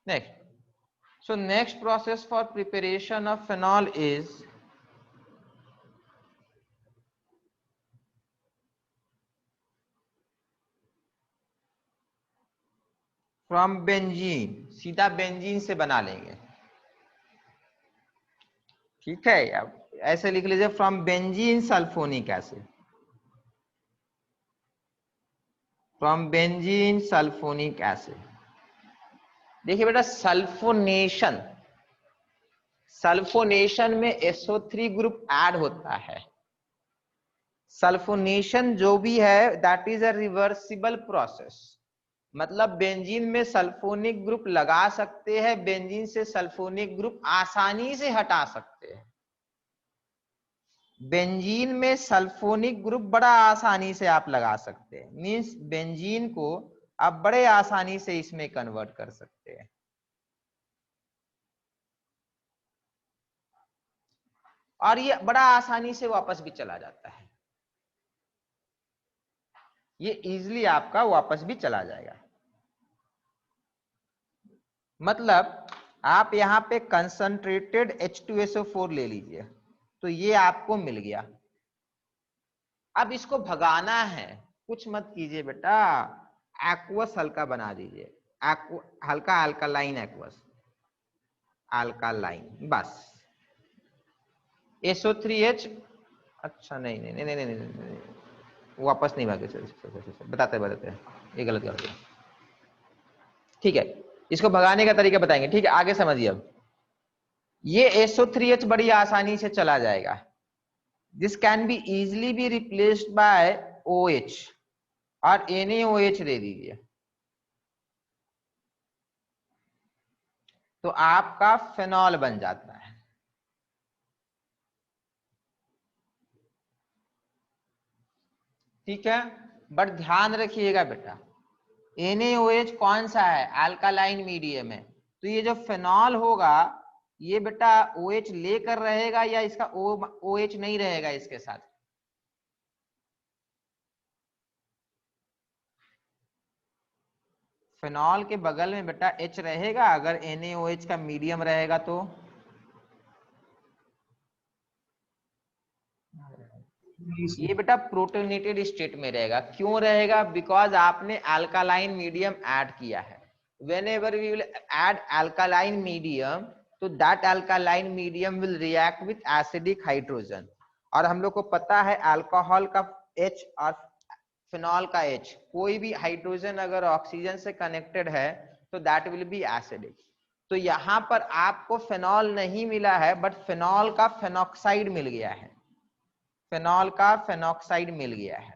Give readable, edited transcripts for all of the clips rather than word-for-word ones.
Next. So next process for preparation of phenol is from benzene, सीधा benzene से बना लेंगे, ठीक है। अब ऐसे लिख लीजिए from benzene sulphonic acid, from benzene sulphonic acid. देखिए बेटा सल्फोनेशन, सल्फोनेशन में SO3 ग्रुप ऐड होता है। सल्फोनेशन जो भी है that is a reversible process, मतलब बेंजीन में सल्फोनिक ग्रुप लगा सकते हैं, बेंजीन से सल्फोनिक ग्रुप आसानी से हटा सकते हैं। बेंजीन में सल्फोनिक ग्रुप बड़ा आसानी से आप लगा सकते हैं, मींस बेंजीन को आप बड़े आसानी से इसमें कन्वर्ट कर सकते हैं। और ये बड़ा आसानी से वापस भी चला जाता है, ये इजीली आपका वापस भी चला जाएगा। मतलब आप यहाँ पे कंसंट्रेटेड H2SO4 ले लीजिए, तो ये आपको मिल गया। अब इसको भगाना है, कुछ मत कीजिए बेटा, एक्वस हल्का बना दीजिए, हल्का अल्कालाइन एक्वस, अल्कालाइन बस। SO3H, अच्छा नहीं नहीं नहीं नहीं नहीं, नहीं, नहीं, नहीं। वापस नहीं भागे, बताते बताते हैं, ये गलत कर दिया। ठीक है, इसको भगाने का तरीका बताएंगे, ठीक है, आगे समझिए। अब ये SO3H बड़ी आसानी से चला जाएगा। This can be easily be replaced by OH और NaOH दे दीजिए, तो आपका फेनॉल बन जाता है। ठीक है, बट ध्यान रखिएगा बेटा, NaOH कौन सा है, अल्कालाइन मीडियम है, तो ये जो फेनॉल होगा ये बेटा OH लेकर रहेगा या इसका OH नहीं रहेगा इसके साथ। फेनॉल के बगल में बेटा H रहेगा, अगर NaOH का मीडियम रहेगा तो ये बेटा प्रोटोनेटेड स्टेट में रहेगा। क्यों रहेगा, बिकॉज आपने अल्कालाइन मीडियम ऐड किया है। whenever we will add alkaline medium, तो that alkaline medium will react with acidic hydrogen, और हम लोग को पता है अल्कोहल का H और फिनॉल का H, कोई भी हाइड्रोजन अगर ऑक्सीजन से कनेक्टेड है तो दैट विल बी एसिडिक। तो यहाँ पर आपको फेनॉल नहीं मिला है, बट फेनॉल का फेनॉक्साइड मिल गया है, फेनॉल का फेनॉक्साइड मिल गया है।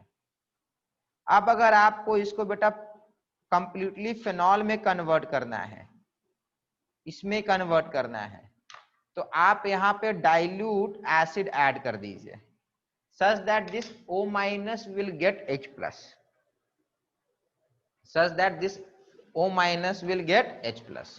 अब अगर आपको इसको बेटा कंप्लीटली फेनॉल में कन्वर्ट करना है, इसमें कन्वर्ट करना है, तो आप यहाँ पे डाइल्यूट एसिड ऐड कर दीजिए, such that this O minus will get H plus, such that this O minus will get H plus।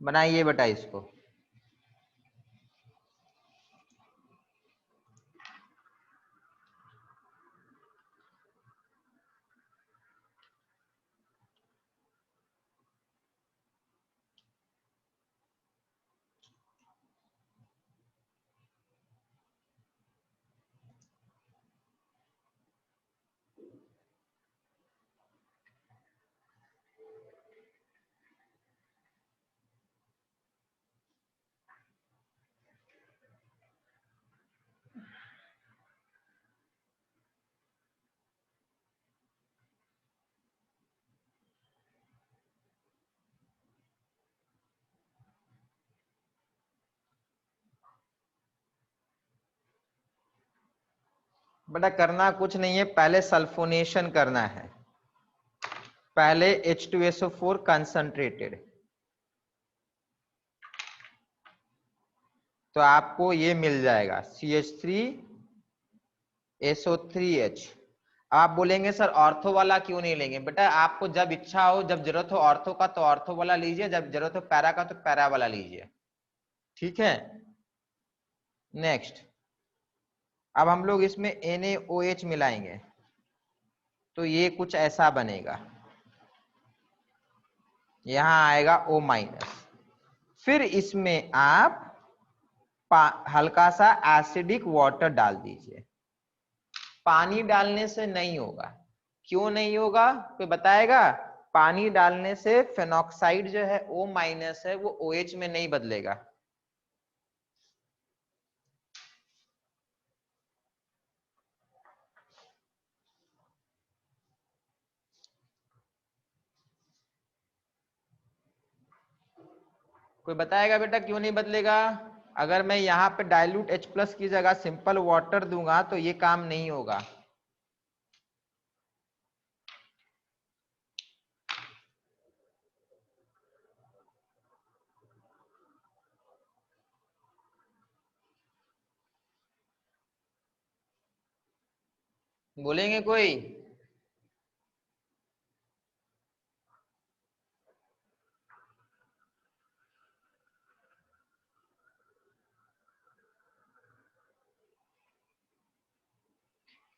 बनाइए बेटा इसको। बेटा करना कुछ नहीं है, पहले सल्फोनेशन करना है। पहले H2SO4 कंसंट्रेटेड, तो आपको ये मिल जाएगा CH3SO3H। आप बोलेंगे सर ऑर्थो वाला क्यों नहीं लेंगे? बेटा आपको जब इच्छा हो, जब जरूरत हो ऑर्थो का तो ऑर्थो वाला लीजिए, जब जरूरत हो पैरा का तो पैरा वाला लीजिए, ठीक है। नेक्स्ट, अब हम लोग इसमें NaOH मिलाएंगे तो ये कुछ ऐसा बनेगा, यहां आएगा O-। फिर इसमें आप हल्का सा एसिडिक वाटर डाल दीजिए। पानी डालने से नहीं होगा, क्यों नहीं होगा कोई बताएगा? पानी डालने से फेनॉक्साइड जो है O- है वो OH में नहीं बदलेगा। कोई बताएगा बेटा क्यों नहीं बदलेगा? अगर मैं यहाँ पे डाइल्यूट H+ की जगह सिंपल वाटर दूंगा तो ये काम नहीं होगा। बोलेंगे कोई?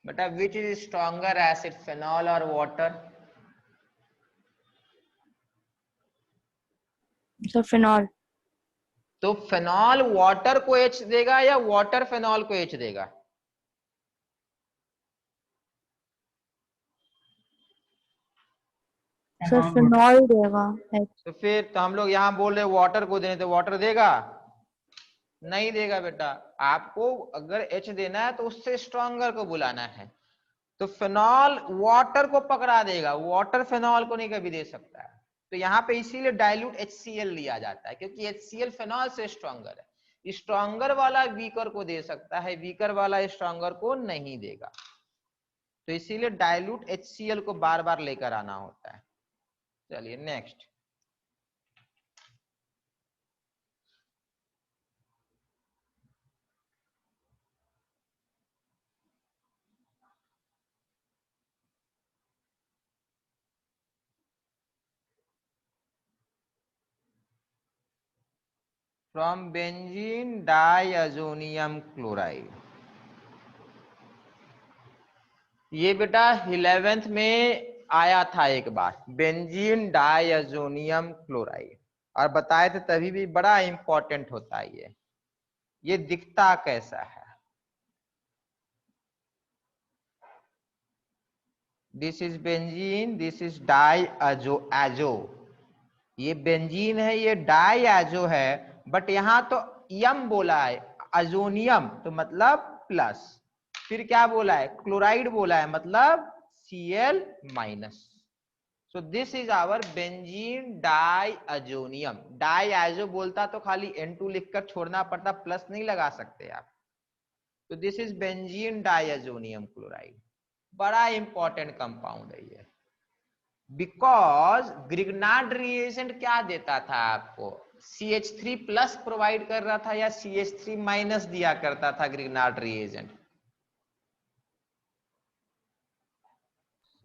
बेटा which is stronger acid, phenol और वाटर? Sir phenol. तो फेनॉल वाटर को H देगा या वाटर फेनॉल को H देगा? सर फिनॉल देगा। तो फिर तो हम लोग यहाँ बोल रहे वाटर को देने, तो वाटर देगा? नहीं देगा बेटा। आपको अगर H देना है तो उससे स्ट्रॉन्गर को बुलाना है। तो फेनॉल वाटर को पकड़ा देगा, वाटर फेनॉल को नहीं कभी दे सकता है। तो यहाँ पे इसीलिए डाइल्यूट HCl लिया जाता है, क्योंकि HCl फेनॉल से स्ट्रॉन्गर है। स्ट्रॉन्गर वाला वीकर को दे सकता है, वीकर वाला स्ट्रॉन्गर को नहीं देगा। तो इसीलिए डाइल्यूट HCl को बार बार लेकर आना होता है। चलिए नेक्स्ट, फ्रॉम बेंजीन डाइअजोनियम क्लोराइड। ये बेटा 11th में आया था एक बार, बेंजीन डाइअजोनियम क्लोराइड, और बताए थे तभी भी बड़ा इंपॉर्टेंट होता है ये दिखता कैसा है? This is benzene, this is diazo. ये बेंजीन है, ये डाइअजो है, बट यहां तो यम बोला है, अजोनियम तो मतलब प्लस, फिर क्या बोला है? क्लोराइड बोला है, मतलब Cl-। So this is our benzene diazonium. Diazo बोलता तो खाली N2 लिखकर छोड़ना पड़ता, प्लस नहीं लगा सकते आप। तो दिस इज बेंजीन डाइअजोनियम क्लोराइड, बड़ा इंपॉर्टेंट कंपाउंड है ये। बिकॉज ग्रिग्नार्ड रिएजेंट क्या देता था आपको? CH3+ प्रोवाइड कर रहा था या CH3- दिया करता था ग्रिग्नार्ड रिएजेंट?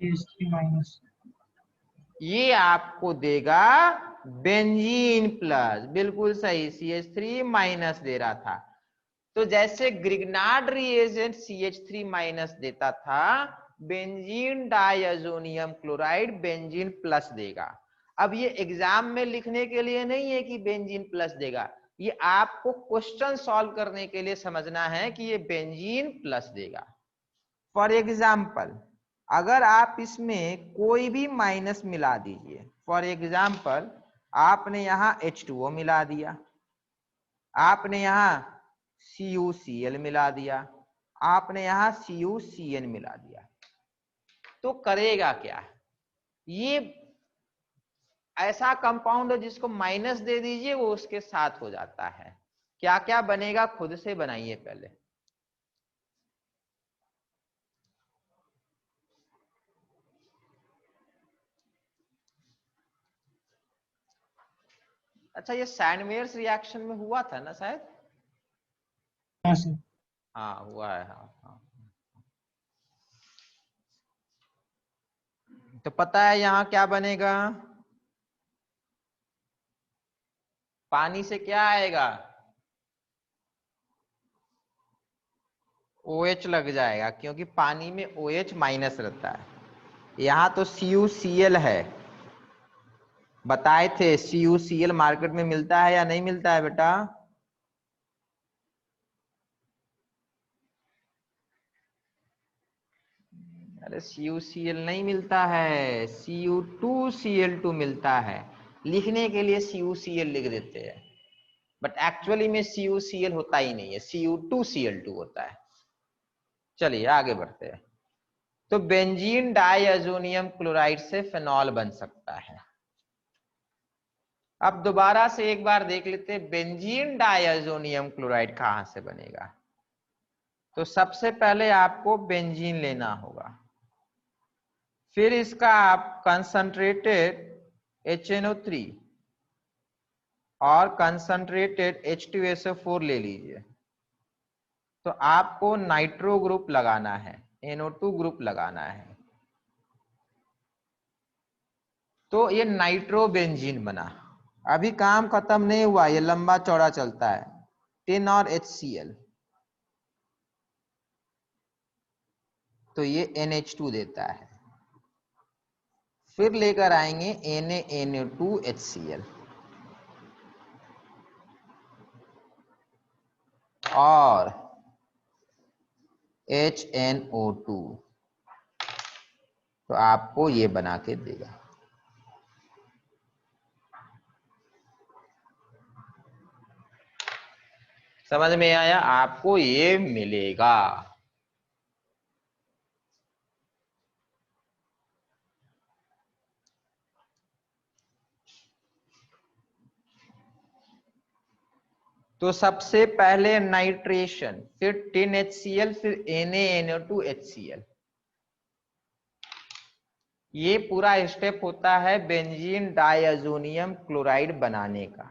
CH3-। ये आपको देगा बेंजीन प्लस, बिल्कुल सही, CH3- दे रहा था। तो जैसे ग्रिग्नार्ड रिएजेंट CH3- देता था, बेंजीन डाइअजोनियम क्लोराइड बेंजीन प्लस देगा। अब ये एग्जाम में लिखने के लिए नहीं है कि बेंजीन प्लस देगा, ये आपको क्वेश्चन सॉल्व करने के लिए समझना है कि ये बेंजीन प्लस देगा। फॉर एग्जाम्पल, अगर आप इसमें कोई भी माइनस मिला दीजिए, फॉर एग्जाम्पल आपने यहां H2O मिला दिया, आपने यहां CuCl मिला दिया, आपने यहां CuCN मिला दिया, तो करेगा क्या? ये ऐसा कंपाउंड है जिसको माइनस दे दीजिए वो उसके साथ हो जाता है। क्या क्या बनेगा खुद से बनाइए पहले। अच्छा, ये सैंडमेयर्स रिएक्शन में हुआ था ना शायद? हाँ सर। हाँ हुआ है, हाँ हाँ। तो पता है यहाँ क्या बनेगा? पानी से क्या आएगा? OH लग जाएगा, क्योंकि पानी में OH माइनस रहता है। यहाँ तो CuCl है, बताए थे CuCl मार्केट में मिलता है या नहीं मिलता है बेटा? अरे CuCl नहीं मिलता है, Cu2Cl2 मिलता है। लिखने के लिए CuCl लिख देते हैं, बट एक्चुअली में CuCl होता ही नहीं है, Cu2Cl2 होता है। चलिए आगे बढ़ते हैं। तो बेंजीन डाइअजोनियम क्लोराइड से फेनॉल बन सकता है। अब दोबारा से एक बार देख लेते हैं बेंजीन डाइअजोनियम क्लोराइड कहां से बनेगा। तो सबसे पहले आपको बेंजीन लेना होगा, फिर इसका आप कंसंट्रेटेड HNO3 और कंसंट्रेटेड H2SO4 ले लीजिए। तो आपको नाइट्रो ग्रुप लगाना है, NO2 ग्रुप लगाना है। तो ये नाइट्रोबेंजीन बना। अभी काम खत्म नहीं हुआ, ये लंबा चौड़ा चलता है। 10 और HCl, तो ये NH2 देता है। फिर लेकर आएंगे NaNO2HCl और HNO2, तो आपको ये बना के देगा। समझ में आया? आपको ये मिलेगा। तो सबसे पहले नाइट्रेशन, फिर 10HCl, फिर NaNO2HCl। ये पूरा स्टेप होता है बेंजीन डाइअजोनियम क्लोराइड बनाने का।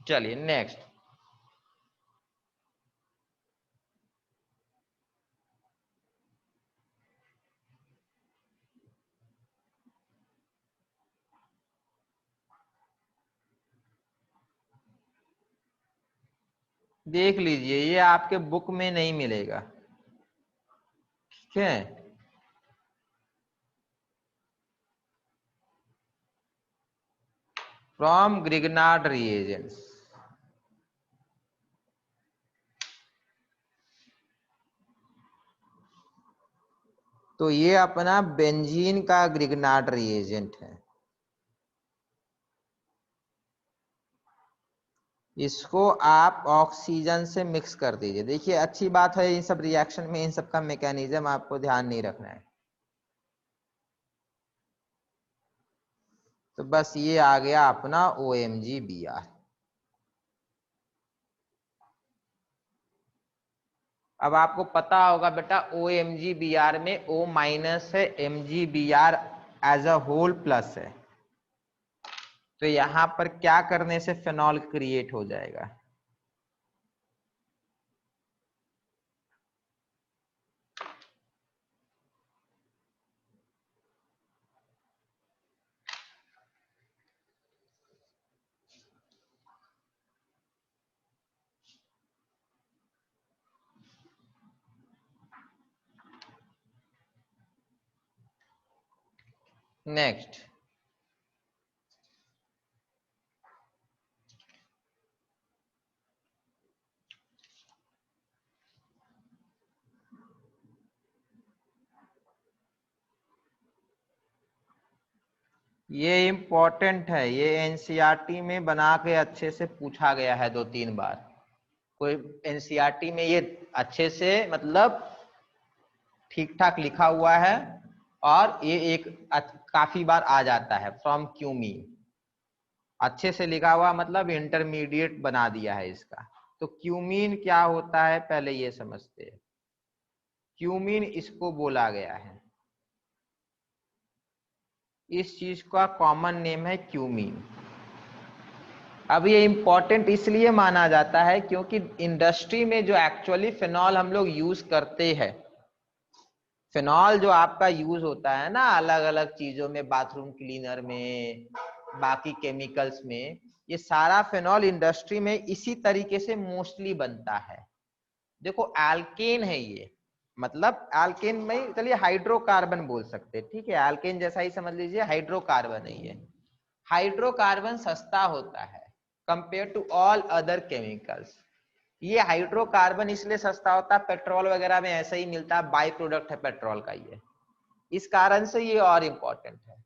चलिए नेक्स्ट। देख लीजिए, ये आपके बुक में नहीं मिलेगा, ठीक है? From Grignard reagents. तो ये अपना बेंजीन का ग्रिग्नार्ड रिएजेंट है। इसको आप ऑक्सीजन से मिक्स कर दीजिए। देखिए अच्छी बात है, इन सब रिएक्शन में इन सब का मैकेनिज्म आपको ध्यान नहीं रखना है। तो बस ये आ गया अपना OMgBr। अब आपको पता होगा बेटा, OMgBr में O माइनस है, MgBr as a whole plus है। तो यहां पर क्या करने से फेनॉल क्रिएट हो जाएगा? नेक्स्ट, ये इंपॉर्टेंट है, ये एनसीईआरटी में बना के अच्छे से पूछा गया है 2-3 बार। कोई एनसीईआरटी में ये अच्छे से मतलब ठीक ठाक लिखा हुआ है, और ये एक काफी बार आ जाता है फ्रॉम क्यूमीन। अच्छे से लिखा हुआ मतलब इंटरमीडिएट बना दिया है इसका। तो क्यूमीन क्या होता है पहले ये समझते हैं। क्यूमीन इसको बोला गया है, इस चीज का कॉमन नेम है क्यूमीन। अब ये इंपॉर्टेंट इसलिए माना जाता है क्योंकि इंडस्ट्री में जो एक्चुअली फिनॉल हम लोग यूज करते हैं, फिनॉल जो आपका यूज होता है ना अलग अलग चीजों में, बाथरूम क्लीनर में, बाकी केमिकल्स में, ये सारा फिनॉल इंडस्ट्री में इसी तरीके से मोस्टली बनता है। देखो एल्केन है ये, मतलब एल्केन में चलिए हाइड्रोकार्बन बोल सकते हैं, ठीक है, एल्केन जैसा ही समझ लीजिए, हाइड्रोकार्बन है ये। हाइड्रोकार्बन सस्ता होता है compare to all other chemicals. ये हाइड्रोकार्बन इसलिए सस्ता होता है, पेट्रोल वगैरह में ऐसा ही मिलता है, बाई प्रोडक्ट है पेट्रोल का ये, इस कारण से ये और इंपॉर्टेंट है।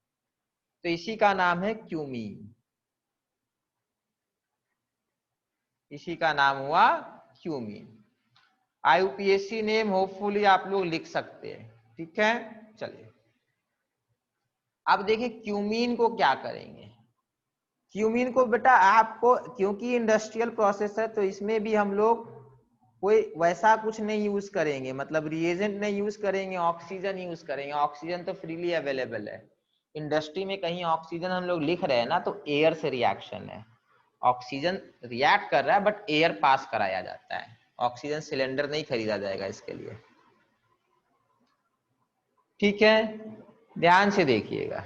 तो इसी का नाम है क्यूमीन, इसी का नाम हुआ क्यूमीन। IUPAC नेम होपफुली आप लोग लिख सकते हैं, ठीक है। चलिए अब देखिए क्यूमीन को क्या करेंगे। क्यूमीन को बेटा आपको, क्योंकि इंडस्ट्रियल प्रोसेस है तो इसमें भी हम लोग कोई वैसा कुछ नहीं यूज करेंगे, मतलब रिएजेंट नहीं यूज करेंगे, ऑक्सीजन यूज करेंगे। ऑक्सीजन तो फ्रीली अवेलेबल है इंडस्ट्री में। कहीं ऑक्सीजन हम लोग लिख रहे हैं ना तो एयर से रिएक्शन है, ऑक्सीजन रिएक्ट कर रहा है बट एयर पास कराया जाता है, ऑक्सीजन सिलेंडर नहीं खरीदा जाएगा इसके लिए, ठीक है। ध्यान से देखिएगा,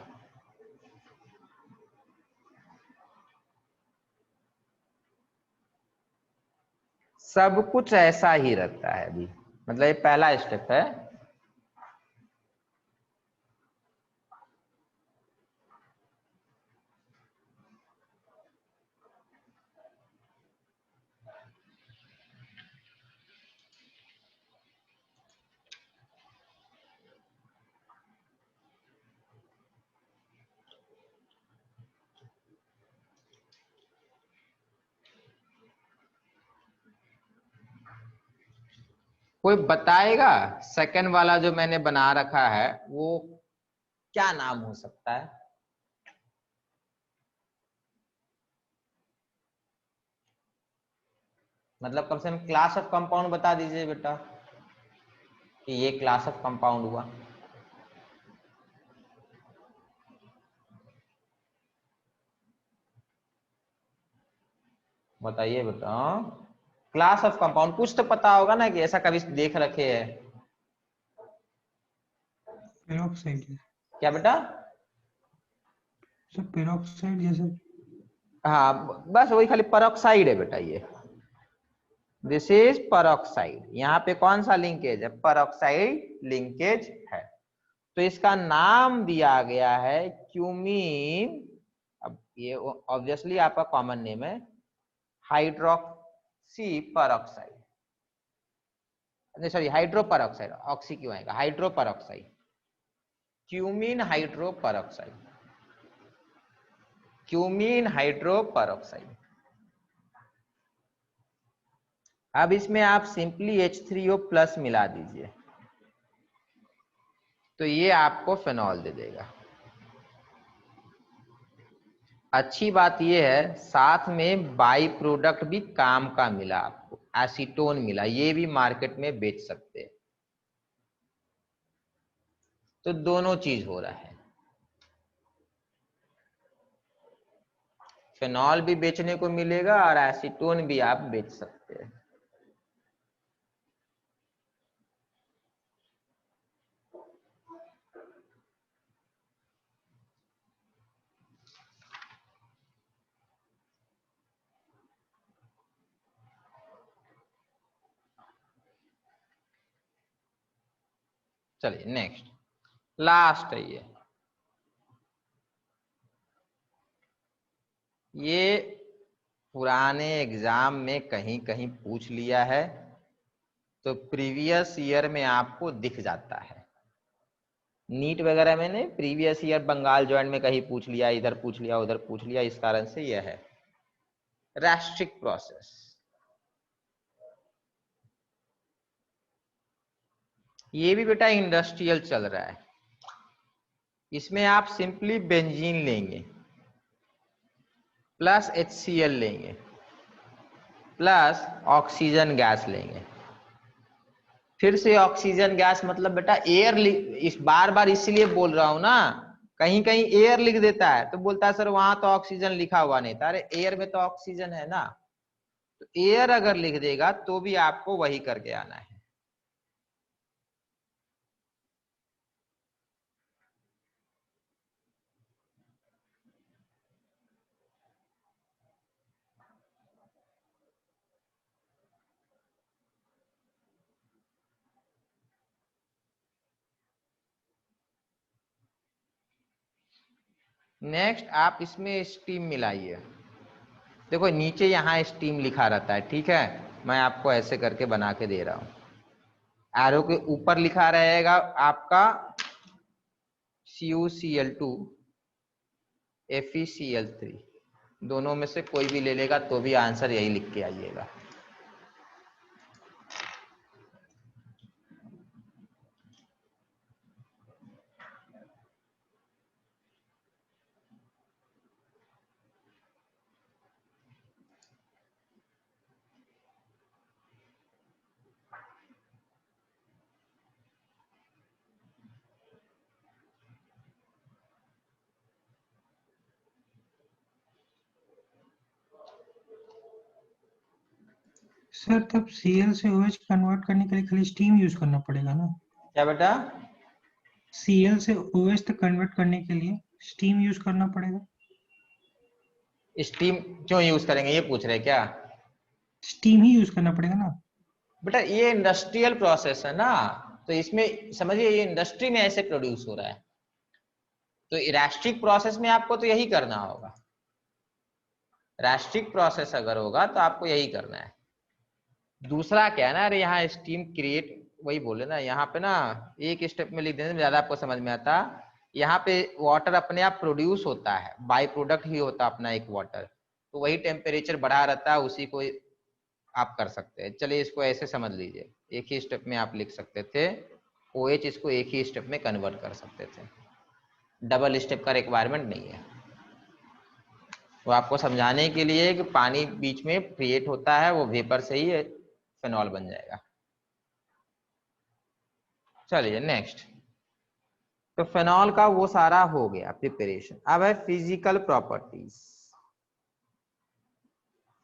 सब कुछ ऐसा ही रहता है अभी, मतलब ये पहला स्टेप है। कोई बताएगा सेकंड वाला जो मैंने बना रखा है वो क्या नाम हो सकता है? मतलब कम से कम क्लास ऑफ कंपाउंड बता दीजिए बेटा कि ये क्लास ऑफ कंपाउंड हुआ। बताइए बेटा, क्लास ऑफ कंपाउंड कुछ तो पता होगा ना कि ऐसा कभी देख रखे हैं। पेरोक्साइड। क्या बेटा? सर पेरोक्साइड जैसे। हाँ बस वही, खाली परऑक्साइड है बेटा ये, दिस इज परऑक्साइड। यहाँ पे कौन सा लिंकेज है? परऑक्साइड लिंकेज है, तो इसका नाम दिया गया है क्यूमीन। अब ये ऑब्वियसली आपका कॉमन नेम है हाइड्रोक्सी परऑक्साइड, नहीं सॉरी हाइड्रोपरऑक्साइड, ऑक्सी क्यों आएगा, hydroperoxide, cumene hydroperoxide, cumene hydroperoxide. अब इसमें आप सिंपली H3O प्लस मिला दीजिए तो ये आपको फेनॉल दे देगा। अच्छी बात ये है साथ में बाई प्रोडक्ट भी काम का मिला आपको, एसीटोन मिला, ये भी मार्केट में बेच सकते हैं। तो दोनों चीज हो रहा है, फेनॉल भी बेचने को मिलेगा और एसीटोन भी आप बेच सकते हैं। चलिए नेक्स्ट, लास्ट है ये पुराने एग्जाम में कहीं कहीं पूछ लिया है तो प्रीवियस ईयर में आपको दिख जाता है, नीट वगैरह में नहीं, प्रीवियस ईयर बंगाल ज्वाइंट में कहीं पूछ लिया, इधर पूछ लिया, उधर पूछ लिया, इस कारण से यह है रैस्ट्रिक प्रोसेस। ये भी बेटा इंडस्ट्रियल चल रहा है, इसमें आप सिंपली बेंजीन लेंगे प्लस HCl लेंगे प्लस ऑक्सीजन गैस लेंगे, फिर से ऑक्सीजन गैस मतलब बेटा एयर, इस बार बार इसलिए बोल रहा हूं ना कहीं कहीं एयर लिख देता है तो बोलता है सर वहां तो ऑक्सीजन लिखा हुआ नहीं था। अरे एयर में तो ऑक्सीजन है ना, तो एयर अगर लिख देगा तो भी आपको वही करके आना है। नेक्स्ट आप इसमें स्टीम मिलाइए। देखो नीचे यहाँ स्टीम लिखा रहता है, ठीक है, मैं आपको ऐसे करके बना के दे रहा हूं। एरो के ऊपर लिखा रहेगा आपका CuCl2 FeCl3, दोनों में से कोई भी ले लेगा तो भी आंसर यही लिख के आइएगा। सर तब Cl से OH कन्वर्ट करने के लिए खाली स्टीम यूज करना पड़ेगा ना? क्या बेटा? Cl से OH तक कन्वर्ट करने के लिए स्टीम यूज करना पड़ेगा? स्टीम क्यों यूज करेंगे ये पूछ रहे क्या? स्टीम ही यूज करना पड़ेगा ना? बेटा ये इंडस्ट्रियल प्रोसेस है ना, तो इसमें समझिए ये इंडस्ट्री में ऐसे प्रोड्यूस हो रहा है, तो राष्ट्रिक प्रोसेस में आपको तो यही करना होगा। राष्ट्रिक प्रोसेस अगर होगा तो आपको यही करना है। दूसरा क्या है ना, अरे यहाँ स्टीम क्रिएट, वही बोले ना, यहाँ पे ना एक स्टेप में लिख देने में ज्यादा आपको समझ में आता। यहाँ पे वाटर अपने आप प्रोड्यूस होता है, बाय प्रोडक्ट ही होता है अपना एक वाटर, तो वही टेम्परेचर बढ़ा रहता है, उसी को आप कर सकते हैं। चलिए इसको ऐसे समझ लीजिए, एक ही स्टेप में आप लिख सकते थे OH, इसको एक ही स्टेप में कन्वर्ट कर सकते थे, डबल स्टेप का रिक्वायरमेंट नहीं है। वो आपको समझाने के लिए कि पानी बीच में क्रिएट होता है, वो वेपर से ही फेनॉल बन जाएगा। चलिए नेक्स्ट, तो फेनॉल का वो सारा हो गया प्रिपरेशन। अब है physical properties.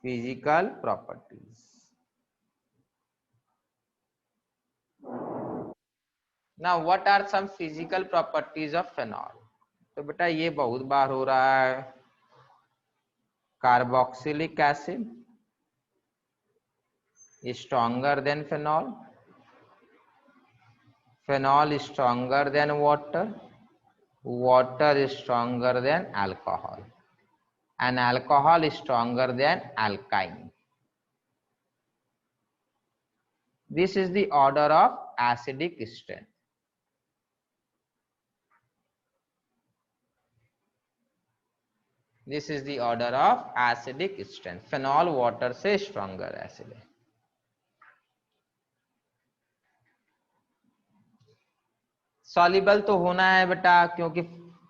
Physical properties, now what are some physical properties of phenol? तो बेटा ये बहुत बार हो रहा है, carboxylic acid stronger than phenol, phenol is stronger than water, water is stronger than alcohol, and alcohol is stronger than alkyne. This is the order of acidic strength. This is the order of acidic strength. Phenol water से stronger acid है। Soluble तो होना है बेटा, क्योंकि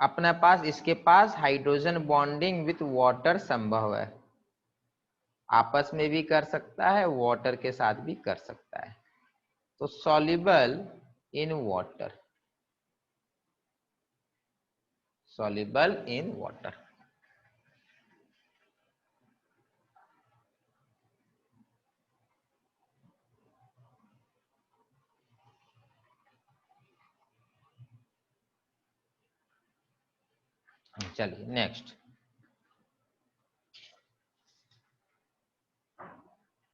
अपने पास इसके पास hydrogen bonding with water संभव है, आपस में भी कर सकता है, वाटर के साथ भी कर सकता है, तो soluble in water, soluble in water. चलिए नेक्स्ट,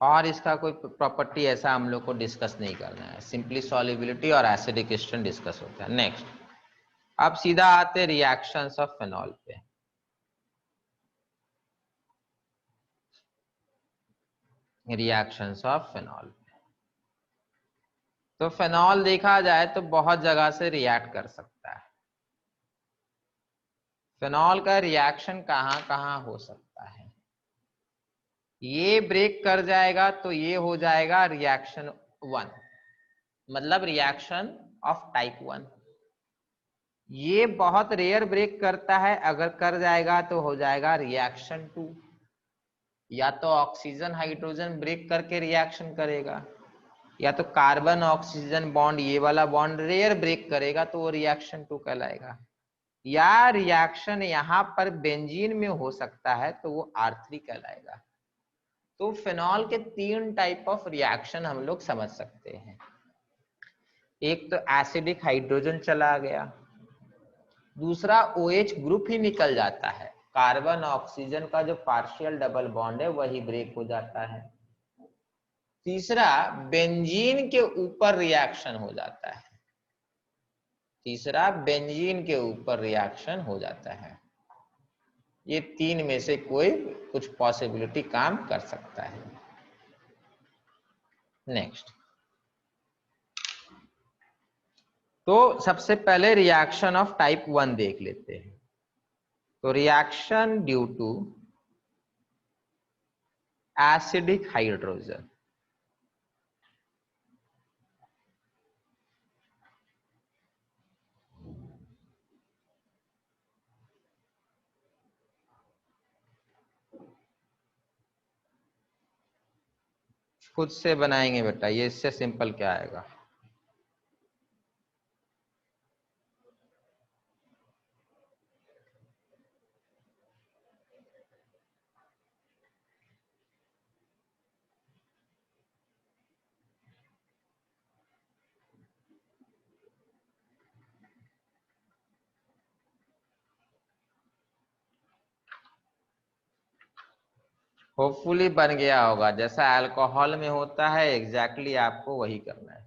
और इसका कोई प्रॉपर्टी ऐसा हम लोग को डिस्कस नहीं करना है, सिंपली सॉल्युबिलिटी और एसिडिक स्ट्रेंथ डिस्कस होता है। नेक्स्ट, अब सीधा आते रिएक्शंस ऑफ फेनॉल पे। रिएक्शंस ऑफ फेनॉल, तो फेनॉल देखा जाए तो बहुत जगह से रिएक्ट कर सकता है। फेनॉल का रिएक्शन कहां कहां हो सकता है? ये ब्रेक कर जाएगा तो ये हो जाएगा रिएक्शन 1, मतलब रिएक्शन ऑफ टाइप 1। ये बहुत रेयर ब्रेक करता है, अगर कर जाएगा तो हो जाएगा रिएक्शन 2। या तो ऑक्सीजन हाइड्रोजन ब्रेक करके रिएक्शन करेगा, या तो कार्बन ऑक्सीजन बॉन्ड, ये वाला बॉन्ड रेयर ब्रेक करेगा, तो वो रिएक्शन 2 कहलाएगा। या रिएक्शन यहाँ पर बेंजीन में हो सकता है तो वो R3 कहलाएगा। तो फिनॉल के 3 टाइप ऑफ रिएक्शन हम लोग समझ सकते हैं। एक तो एसिडिक हाइड्रोजन चला गया, दूसरा OH ग्रुप ही निकल जाता है, कार्बन ऑक्सीजन का जो पार्शियल डबल बॉन्ड है वही ब्रेक हो जाता है। तीसरा बेंजीन के ऊपर रिएक्शन हो जाता है, तीसरा बेंजीन के ऊपर रिएक्शन हो जाता है। ये 3 में से कोई कुछ पॉसिबिलिटी काम कर सकता है। नेक्स्ट, तो सबसे पहले रिएक्शन ऑफ टाइप 1 देख लेते हैं। तो reaction due to acidic hydrogen, खुद से बनाएंगे बेटा, ये इससे सिंपल क्या आएगा। होपफुली बन गया होगा, जैसा अल्कोहल में होता है एग्जैक्टली आपको वही करना है।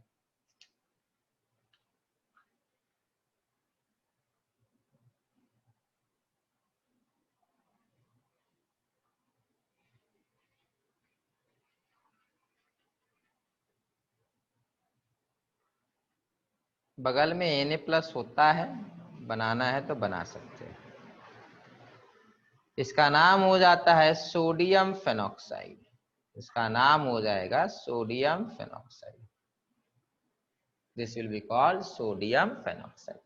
बगल में Na+ होता है, बनाना है तो बना सकते हैं। इसका नाम हो जाता है सोडियम फेनॉक्साइड, इसका नाम हो जाएगा sodium phenoxide. This will be called sodium phenoxide.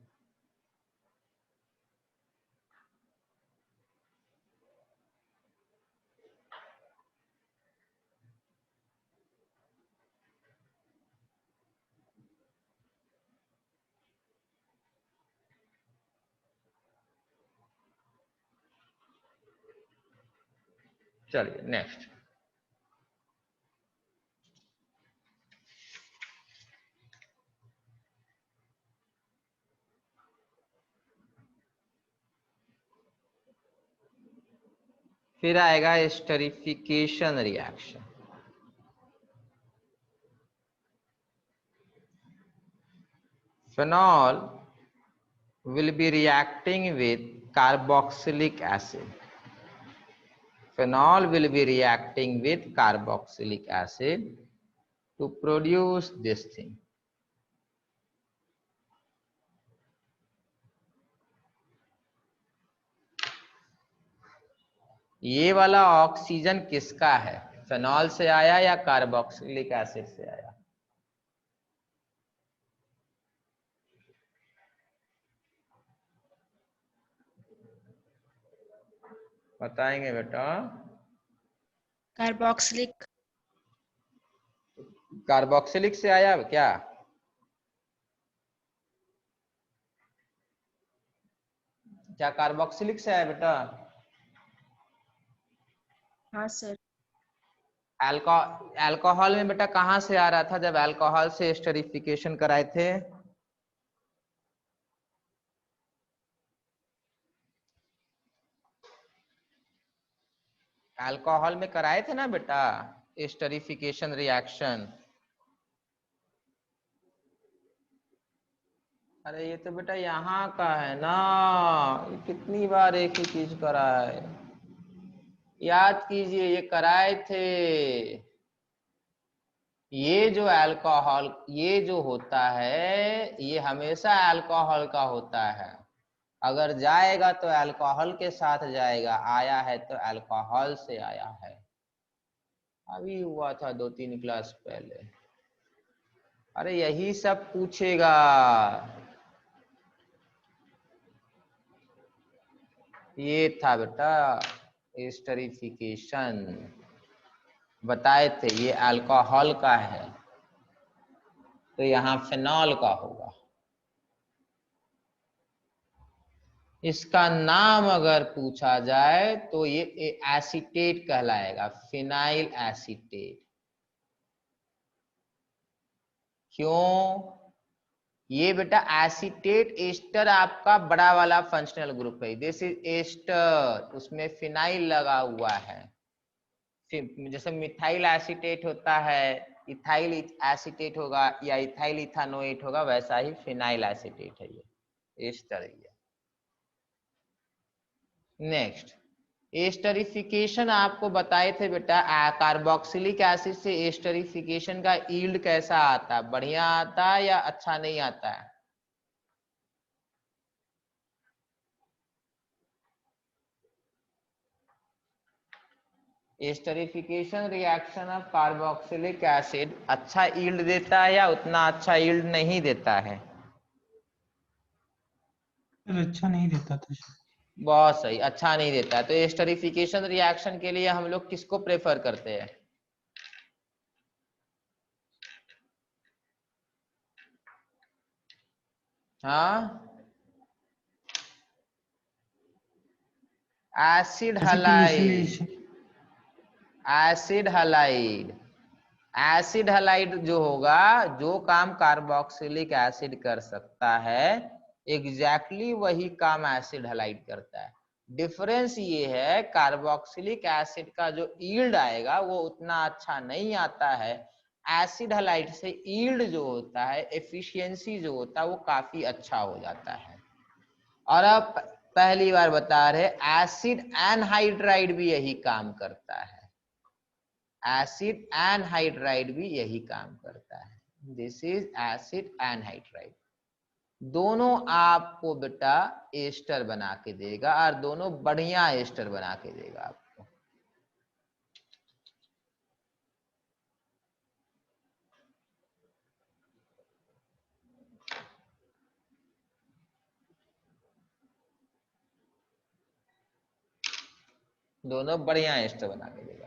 चलिए नेक्स्ट, फिर आएगा esterification reaction. phenol will be reacting with carboxylic acid. Phenol will be reacting with carboxylic acid to produce this thing. ये वाला oxygen किसका है, फेनॉल से आया या कार्बोक्सिलिक एसिड से आया? बताएंगे बेटा। कार्बोक्सिलिक। कार्बोक्सिलिक से आया क्या? क्या कार्बोक्सिलिक से आया बेटा? हाँ सर। अल्कोहल में बेटा कहां से आ रहा था जब अल्कोहल से एस्टरिफिकेशन कराए थे? अल्कोहल में कराए थे ना बेटा एस्टरिफिकेशन रिएक्शन। अरे ये तो बेटा यहाँ का है ना, कितनी बार एक ही चीज कराए, याद कीजिए ये कराए थे। ये जो अल्कोहल ये जो होता है ये हमेशा अल्कोहल का होता है, अगर जाएगा तो अल्कोहल के साथ जाएगा, आया है तो अल्कोहल से आया है। अभी हुआ था 2-3 क्लास पहले। अरे यही सब पूछेगा। ये था बेटा एस्टरिफिकेशन, बताए थे ये अल्कोहल का है तो यहाँ फिनॉल का होगा। इसका नाम अगर पूछा जाए तो ये एसीटेट कहलाएगा, फिनाइल एसीटेट। क्यों? ये बेटा एसीटेट एस्टर आपका बड़ा वाला फंक्शनल ग्रुप है, दिस इज एस्टर, उसमें फिनाइल लगा हुआ है। जैसे मिथाइल एसीटेट होता है, इथाइल एसीटेट होगा या इथाइल इथानोएट होगा, वैसा ही फिनाइल एसीटेट है ये, एस्टर है। नेक्स्ट, एस्टरिफिकेशन आपको बताए थे बेटा, कार्बोक्सिलिक एसिड से एस्टरिफिकेशन का यील्ड कैसा आता है, बढ़िया आता है या अच्छा नहीं आता है? Esterification reaction of carboxylic acid अच्छा यील्ड देता है या उतना अच्छा यील्ड नहीं देता है? अच्छा नहीं देता था सर। बहुत सही, अच्छा नहीं देता है। तो एस्टरिफिकेशन रिएक्शन के लिए हम लोग किसको प्रेफर करते हैं? हाँ, एसिड हलाइड। एसिटिलिसिलेशन। एसिड हलाइड, एसिड हलाइड जो होगा, जो काम कार्बोक्सिलिक एसिड कर सकता है, एग्जैक्टली वही काम एसिड हलाइड करता है। डिफरेंस ये है, कार्बोक्सिलिक एसिड का जो यील्ड आएगा वो उतना अच्छा नहीं आता है, एसिड हलाइड से यील्ड जो होता है, एफिशिएंसी जो होता है, वो काफी अच्छा हो जाता है। और अब पहली बार बता रहे, एसिड एनहाइड्राइड भी यही काम करता है, एसिड एनहाइड्राइड भी यही काम करता है। This is acid anhydride. दोनों आपको बेटा एस्टर बना के देगा, और दोनों बढ़िया एस्टर बना के देगा आपको। दोनों बढ़िया एस्टर बना के देगा।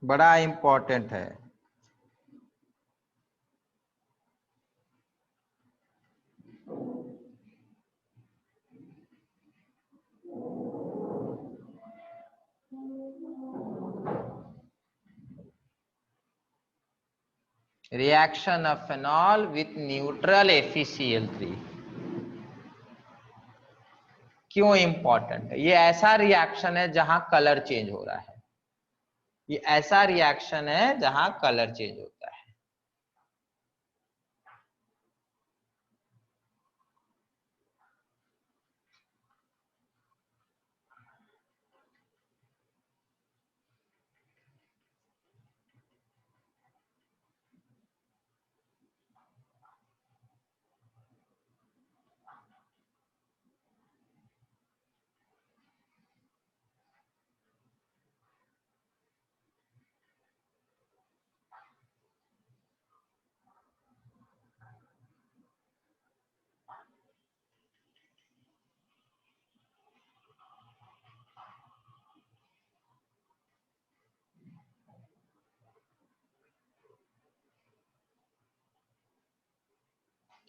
बड़ा इंपॉर्टेंट है। Reaction of phenol with neutral FeCl3 क्यों इंपॉर्टेंट है? ये ऐसा रिएक्शन है जहां कलर चेंज हो रहा है, ये ऐसा रिएक्शन है जहां कलर चेंज होता है।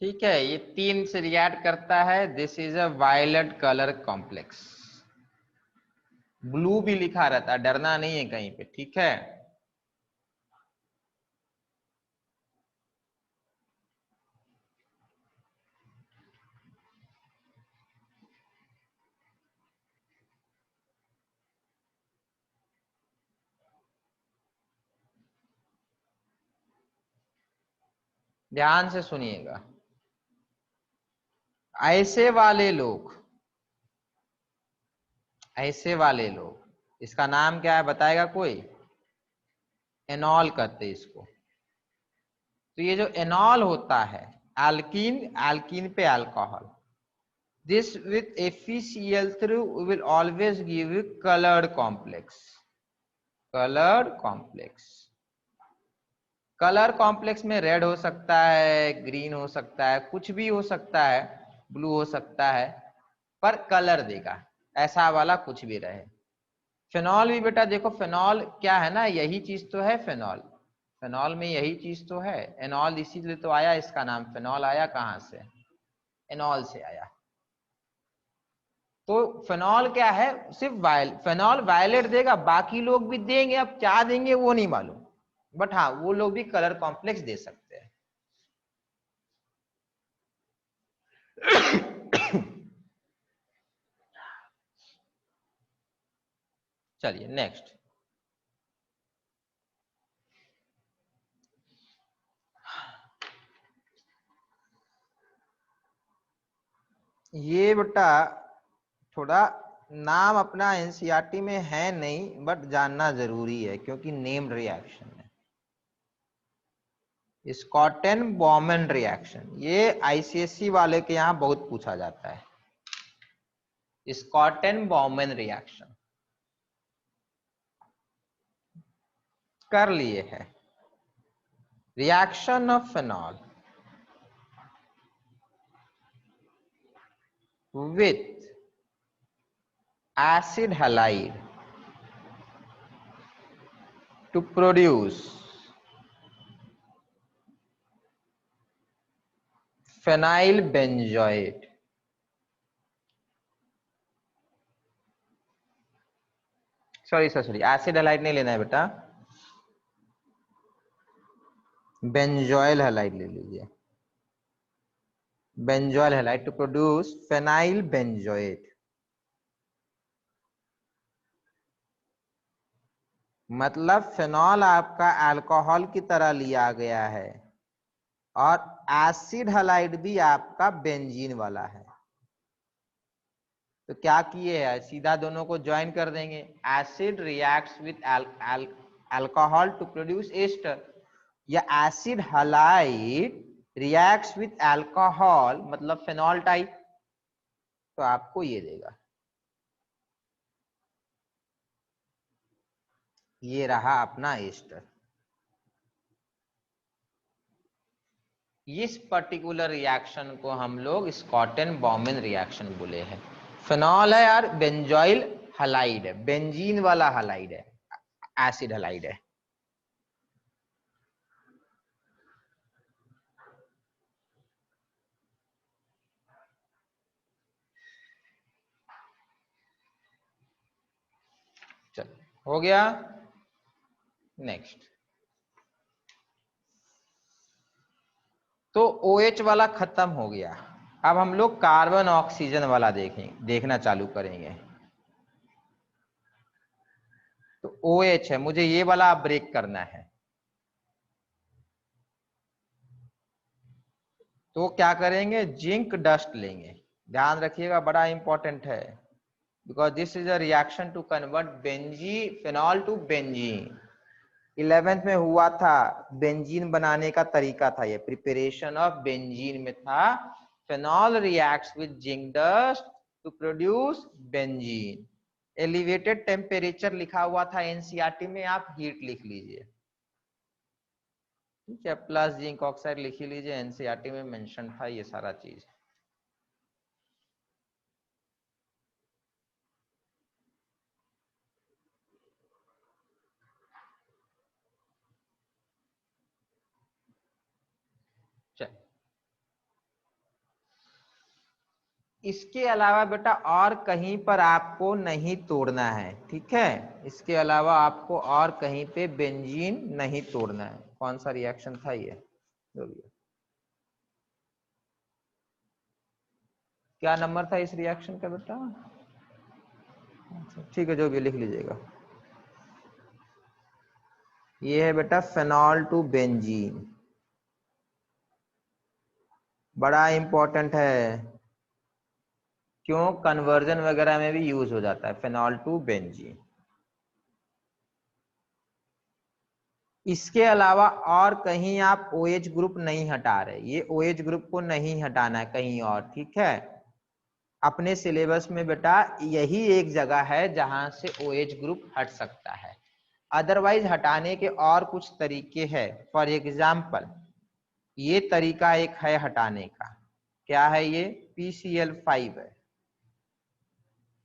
ठीक है, ये 3 से रिएक्ट करता है। This is a violet colour complex. Blue भी लिखा रहता है, डरना नहीं है कहीं पे, ठीक है। ध्यान से सुनिएगा, ऐसे वाले लोग, ऐसे वाले लोग, इसका नाम क्या है बताएगा कोई? एनॉल कहते हैं इसको। तो ये जो एनॉल होता है, एल्कीन, एल्कीन पे alcohol, this with FeCl3 will always give you colored complex, colored complex। Colour complex में रेड हो सकता है, ग्रीन हो सकता है, कुछ भी हो सकता है, ब्लू हो सकता है, पर कलर देगा, ऐसा वाला कुछ भी रहे। फेनॉल भी बेटा देखो, फेनॉल क्या है ना, यही चीज तो है फेनॉल, फेनॉल में यही चीज तो है। एनॉल इसीलिए तो आया, इसका नाम फेनॉल आया कहां से, एनॉल से आया। तो फेनॉल क्या है, सिर्फ फेनॉल वायलेट देगा, बाकी लोग भी देंगे, अब क्या देंगे वो नहीं मालूम, बट हाँ वो लोग भी कलर कॉम्प्लेक्स दे सकते हैं। चलिए नेक्स्ट, ये बेटा थोड़ा नाम अपना एनसीईआरटी में है नहीं, बट जानना जरूरी है क्योंकि नेम्ड रिएक्शन है, स्कॉटन बॉमन रिएक्शन। ये आईसीएससी वाले के यहाँ बहुत पूछा जाता है, स्कॉटन बॉमन रिएक्शन कर लिए है। Reaction of phenol with acid halide to produce phenyl benzoate। Sorry acid halide नहीं लेना है बेटा, बेंजोइल हैलाइड ले लीजिए, benzoyl halide to produce phenyl benzoate. मतलब फेनॉल आपका अल्कोहल की तरह लिया गया है और एसिड हैलाइड भी आपका बेंजीन वाला है। तो क्या किए है, सीधा दोनों को ज्वाइन कर देंगे, acid reacts with alcohol to produce ester, या acid halide reacts with alcohol मतलब फेनॉल टाइप, तो आपको ये देगा, ये रहा अपना एस्टर। इस पर्टिकुलर रिएक्शन को हम लोग स्कॉटन बॉमन रिएक्शन बोले हैं। फेनॉल है यार, बेंजोइल हैलाइड है, बेंजीन वाला हैलाइड है, एसिड हैलाइड है। चलो हो गया, नेक्स्ट। तो OH वाला खत्म हो गया, अब हम लोग कार्बन ऑक्सीजन वाला देखना चालू करेंगे। तो OH है, मुझे ये वाला ब्रेक करना है, तो क्या करेंगे, जिंक डस्ट लेंगे। ध्यान रखिएगा, बड़ा इंपॉर्टेंट है, because this is a reaction to convert phenol to benzene. 11th में हुआ था, बेंजीन बनाने का तरीका था, ये प्रिपरेशन ऑफ बेंजीन में था। Phenol reacts with zinc dust to produce benzene. Elevated temperature लिखा हुआ था एनसीईआरटी में, आप हीट लिख लीजिए, ठीक है, प्लस जिंक ऑक्साइड लिख लीजिए, एनसीईआरटी में मेंशन था ये सारा चीज। चल, इसके अलावा बेटा और कहीं पर आपको नहीं तोड़ना है, ठीक है, इसके अलावा आपको और कहीं पे बेंजीन नहीं तोड़ना है। कौन सा रिएक्शन था ये, जो भी है। क्या नंबर था इस रिएक्शन का बेटा, ठीक है, जो भी लिख लीजिएगा। ये है बेटा फेनॉल टू बेंजीन, बड़ा इंपॉर्टेंट है, क्यों, कन्वर्जन वगैरह में भी यूज हो जाता है फेनॉल टू बेंजीन। इसके अलावा और कहीं आप OH ग्रुप नहीं हटा रहे, ये OH ग्रुप को नहीं हटाना है कहीं और, ठीक है। अपने सिलेबस में बेटा यही एक जगह है जहां से OH ग्रुप हट सकता है, अदरवाइज हटाने के और कुछ तरीके हैं। फॉर एग्जाम्पल ये तरीका एक है हटाने का, क्या है ये, PCl5 है।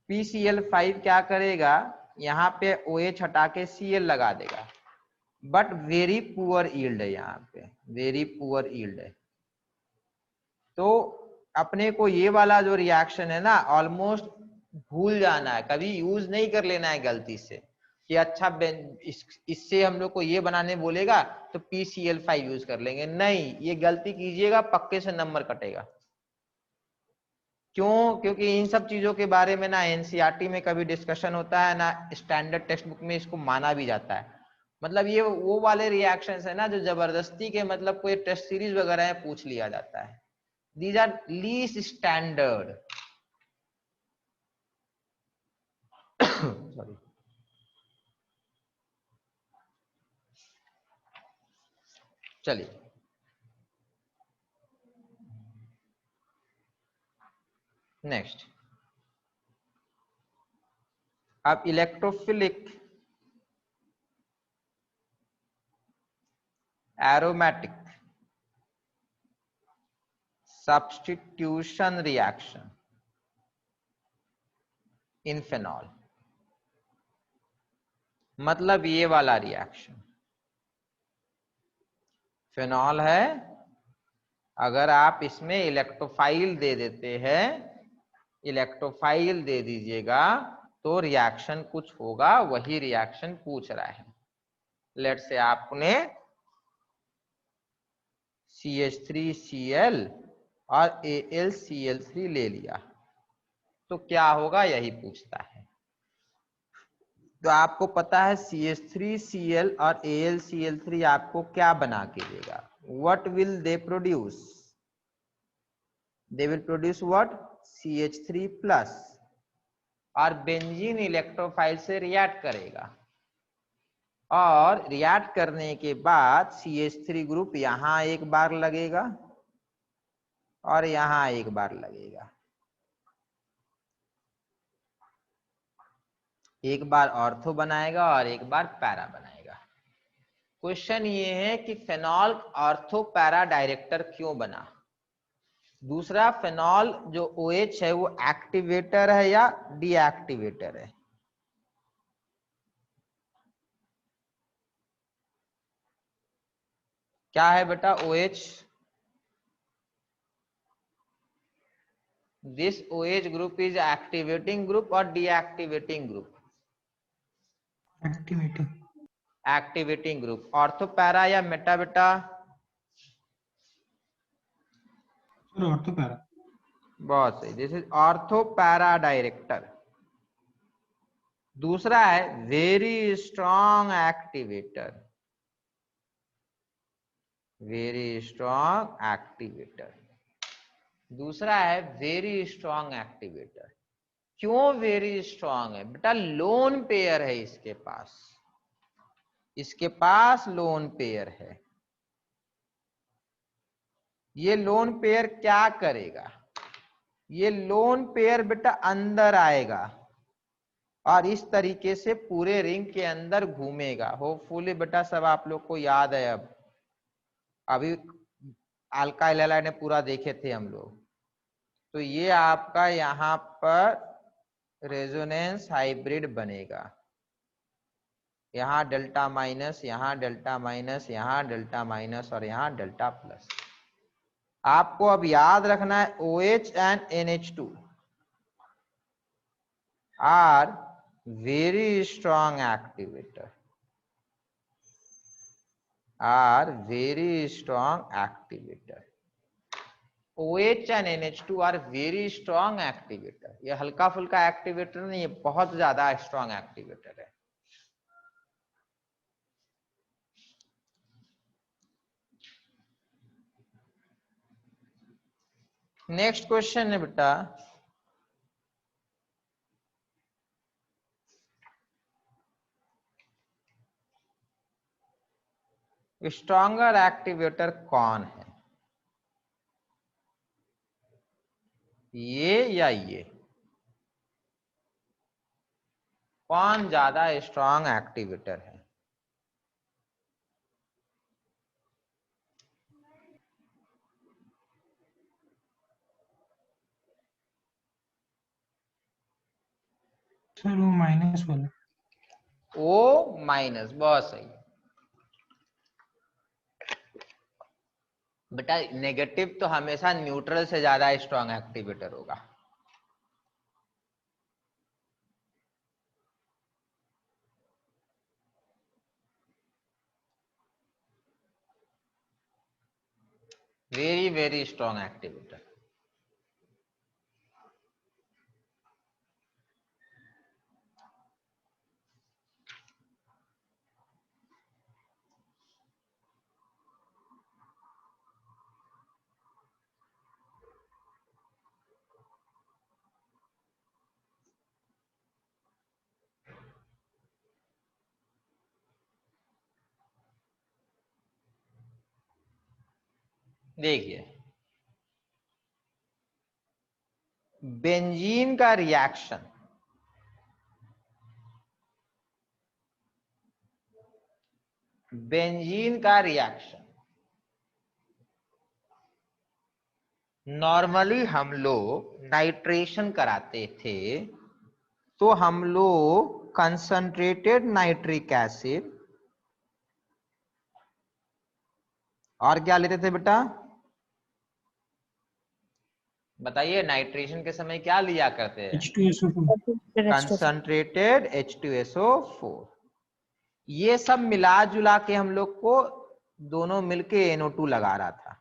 PCl5 क्या करेगा, यहाँ पे OH हटा के Cl लगा देगा, बट वेरी पुअर यील्ड है, यहाँ पे वेरी पुअर यील्ड है। तो अपने को ये वाला जो रिएक्शन है ना ऑलमोस्ट भूल जाना है, कभी यूज नहीं कर लेना है गलती से कि अच्छा इससे हम लोग को ये बनाने बोलेगा तो PCl5 यूज कर लेंगे, नहीं, ये गलती कीजिएगा पक्के से नंबर कटेगा। क्यों, क्योंकि इन सब चीजों के बारे में ना NCERT में कभी डिस्कशन होता है ना स्टैंडर्ड टेक्स्ट बुक में इसको माना भी जाता है। मतलब ये वो वाले रिएक्शंस है ना जो जबरदस्ती के मतलब कोई टेस्ट सीरीज वगैरह में पूछ लिया जाता है। These are least standard. Sorry. चलिए नेक्स्ट, अब electrophilic aromatic substitution reaction in phenol, मतलब ये वाला रिएक्शन फेनॉल है, अगर आप इसमें इलेक्ट्रोफाइल दे देते हैं, इलेक्ट्रोफाइल दे दीजिएगा तो रिएक्शन कुछ होगा, वही रिएक्शन पूछ रहा है। लेट से आपने CH3Cl और AlCl3 ले लिया तो क्या होगा यही पूछता है। तो आपको पता है CH3Cl और AlCl3 आपको क्या बना के देगा, what will they produce, they will produce what, CH3 plus, और बेंजीन इलेक्ट्रोफाइल से रिएक्ट करेगा और रिएक्ट करने के बाद CH3 ग्रुप यहां एक बार लगेगा और यहां एक बार लगेगा, एक बार ऑर्थो बनाएगा और एक बार पैरा बनाएगा। क्वेश्चन ये है कि फेनॉल ऑर्थो पैरा डायरेक्टर क्यों बना। दूसरा, फेनॉल जो OH है वो एक्टिवेटर है या डीएक्टिवेटर है, क्या है बेटा OH, this OH group is activating group और deactivating group, activating, activating group. Ortho para या मेटा बेटा, ऑर्थो पैरा, बहुत सही, this is ortho para director. दूसरा है very strong activator, very strong activator. दूसरा है वेरी स्ट्रॉन्ग एक्टिवेटर। क्यों वेरी स्ट्रॉन्ग है बेटा, लोन पेयर है इसके पास, इसके पास लोन पेयर है। ये लोन पेयर क्या करेगा, ये लोन पेयर बेटा अंदर आएगा और इस तरीके से पूरे रिंग के अंदर घूमेगा। होपफुली बेटा सब आप लोग को याद है, अब अभी अल्काइल हैलाइड ने पूरा देखे थे हम लोग। तो ये आपका यहाँ पर रेजोनेंस हाइब्रिड बनेगा, यहाँ डेल्टा माइनस, यहाँ डेल्टा माइनस, यहाँ डेल्टा माइनस और यहाँ डेल्टा प्लस। आपको अब याद रखना है OH and NH2 are very strong activator, are very strong activator. OH and NH2 are very strong activator. ये हल्का फुल्का एक्टिवेटर नहीं, ये बहुत ज्यादा स्ट्रॉन्ग एक्टिवेटर है। नेक्स्ट क्वेश्चन है बेटा, स्ट्रॉन्गर एक्टिवेटर कौन है, ये या ये? कौन ज्यादा स्ट्रॉन्ग एक्टिवेटर है? सर वो माइनस वाला। ओ माइनस, बहुत सही बेटा। नेगेटिव तो हमेशा न्यूट्रल से ज्यादा स्ट्रॉन्ग एक्टिवेटर होगा। Very very strong activator. देखिए बेंजीन का रिएक्शन नॉर्मली हम लोग नाइट्रेशन कराते थे तो हम लोग कंसंट्रेटेड नाइट्रिक एसिड और क्या लेते थे बेटा? बताइए, नाइट्रेशन के समय क्या लिया करते हैं? H2SO4। Concentrated H2SO4। ये सब मिला जुला के हम लोग को दोनों मिलके NO2 लगा रहा था।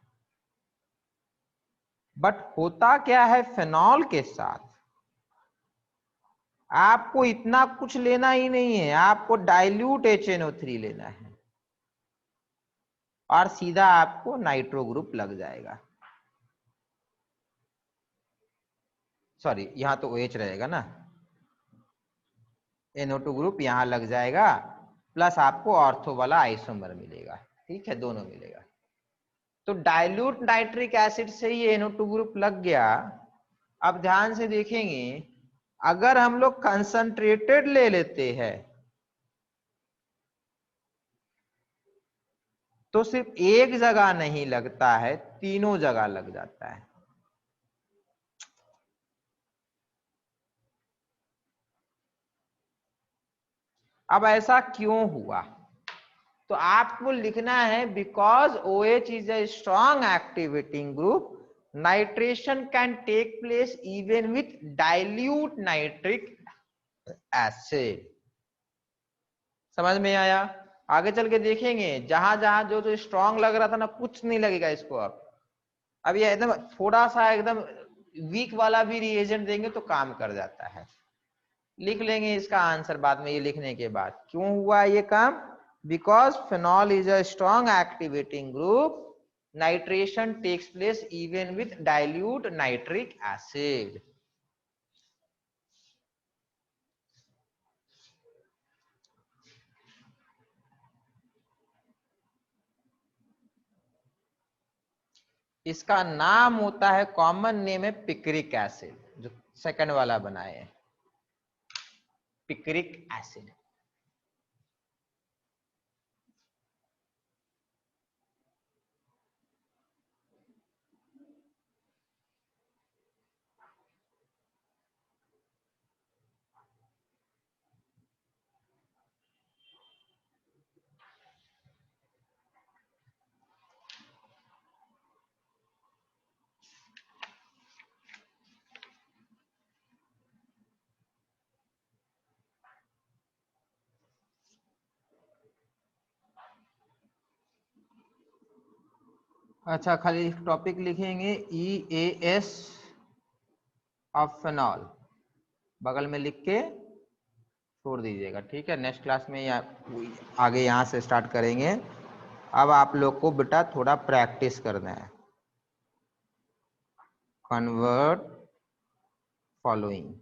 बट होता क्या है फेनॉल के साथ, आपको इतना कुछ लेना ही नहीं है, आपको डाइल्यूट HNO3 लेना है और सीधा आपको नाइट्रो ग्रुप लग जाएगा। सॉरी, यहां तो OH रहेगा ना, NO2 ग्रुप यहां लग जाएगा, प्लस आपको ऑर्थो वाला आइसोमर मिलेगा। ठीक है, दोनों मिलेगा। तो डाइल्यूट नाइट्रिक एसिड से ही NO2 ग्रुप लग गया। अब ध्यान से देखेंगे, अगर हम लोग कंसंट्रेटेड ले लेते हैं तो सिर्फ एक जगह नहीं लगता है, तीनों जगह लग जाता है। अब ऐसा क्यों हुआ? तो आपको लिखना है because OH is a strong activating group, nitration can take place even with dilute nitric acid. समझ में आया? आगे चल के देखेंगे, जहां जहां जो जो स्ट्रॉन्ग लग रहा था ना, कुछ नहीं लगेगा इसको। अब ये एकदम थोड़ा सा एकदम वीक वाला भी रिएजेंट देंगे तो काम कर जाता है। लिख लेंगे इसका आंसर बाद में, ये लिखने के बाद क्यों हुआ ये काम। Because phenol is a strong activating group, nitration takes place even with dilute nitric acid. इसका नाम होता है, कॉमन नेम है पिक्रिक एसिड, जो सेकंड वाला बनाए हैं, पिक्रिक एसिड। अच्छा, खाली टॉपिक लिखेंगे EAS ऑफ फेनॉल, बगल में लिख के छोड़ दीजिएगा। ठीक है, नेक्स्ट क्लास में या आगे यहाँ से स्टार्ट करेंगे। अब आप लोग को बेटा थोड़ा प्रैक्टिस करना है। कन्वर्ट फॉलोइंग,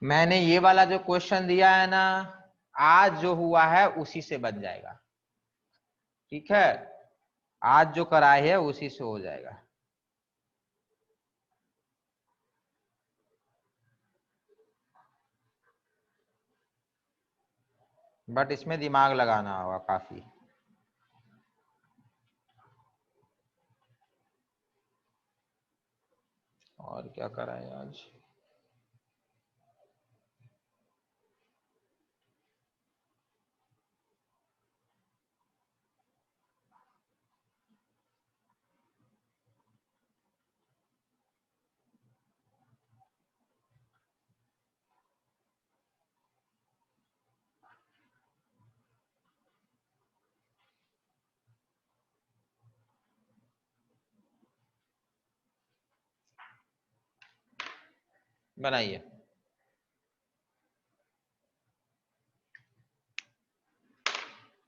मैंने ये वाला जो क्वेश्चन दिया है ना, आज जो हुआ है उसी से बन जाएगा, ठीक है, आज जो कराए है उसी से हो जाएगा। बट इसमें दिमाग लगाना होगा काफी। और क्या कराए आज? बनाइए।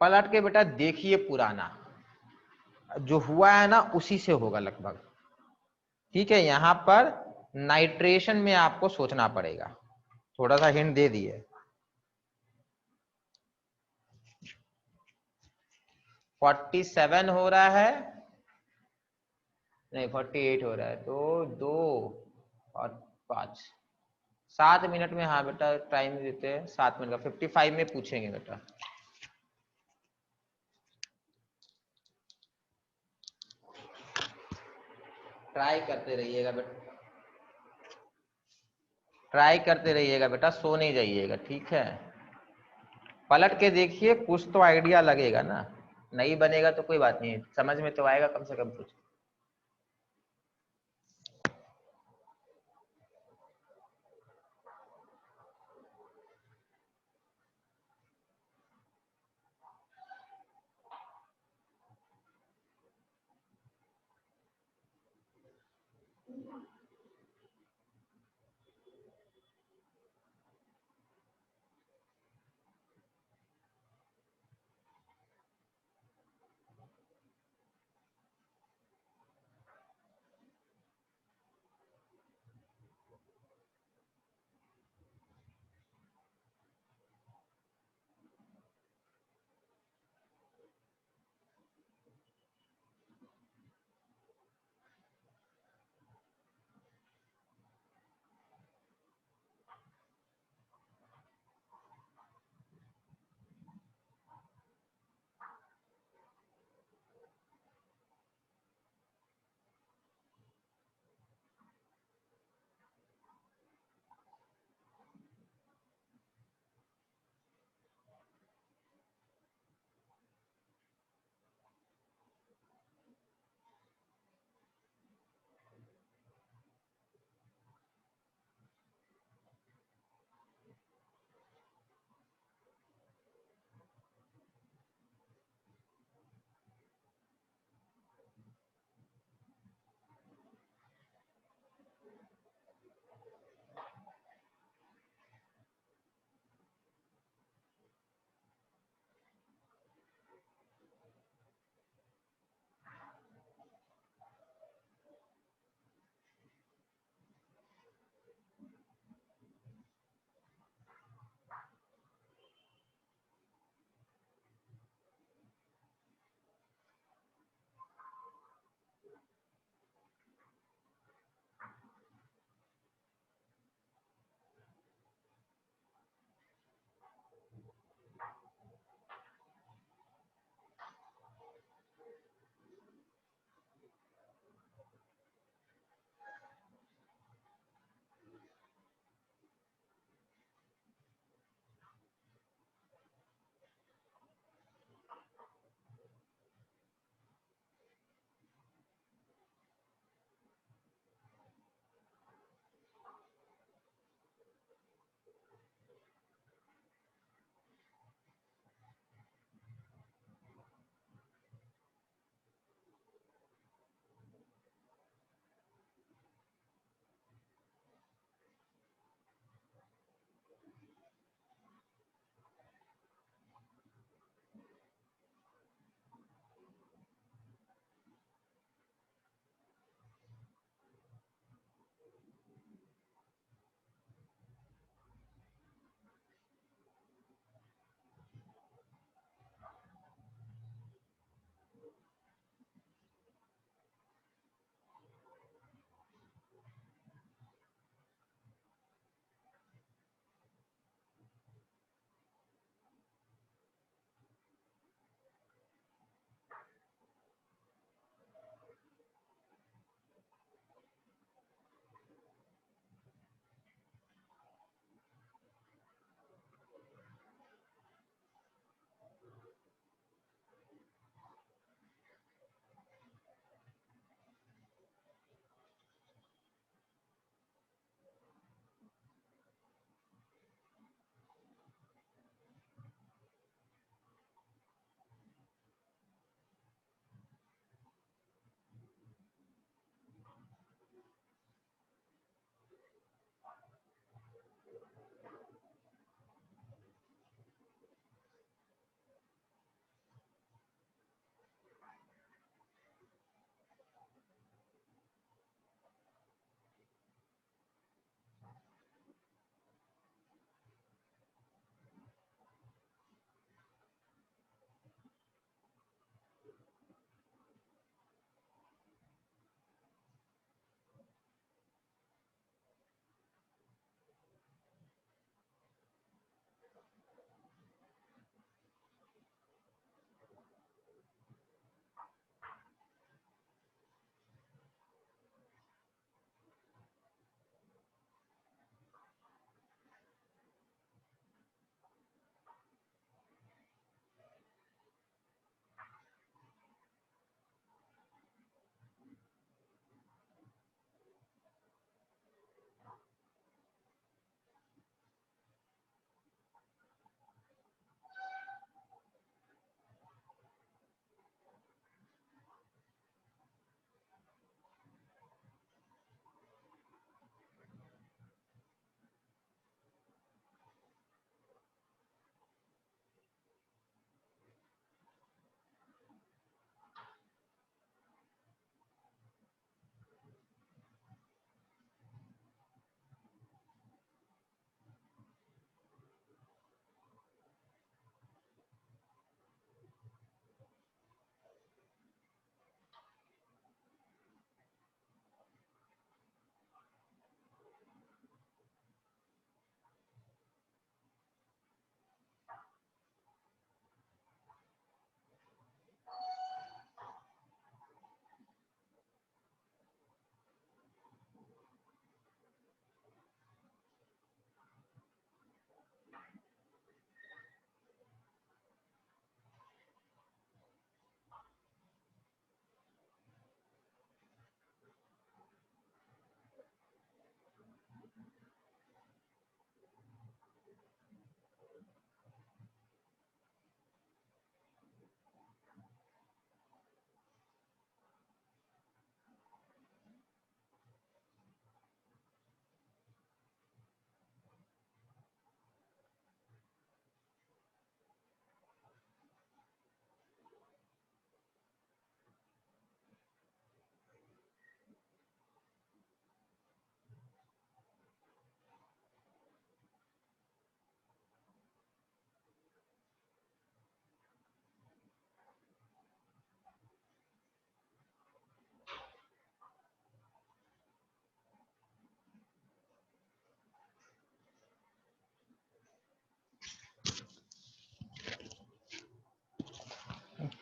पलट के बेटा देखिए, पुराना जो हुआ है ना उसी से होगा लगभग, ठीक है। यहाँ पर नाइट्रेशन में आपको सोचना पड़ेगा, थोड़ा सा हिंट दे दिए। 47 हो रहा है, नहीं 48 हो रहा है, तो 2 और 5, 7 मिनट में, हाँ बेटा टाइम देते हैं 7 मिनट का, 55 में पूछेंगे बेटा। ट्राई करते रहिएगा बेटा, ट्राई करते रहिएगा बेटा, सो नहीं जाइएगा, ठीक है। पलट के देखिए, कुछ तो आइडिया लगेगा ना, नहीं बनेगा तो कोई बात नहीं, समझ में तो आएगा कम से कम कुछ।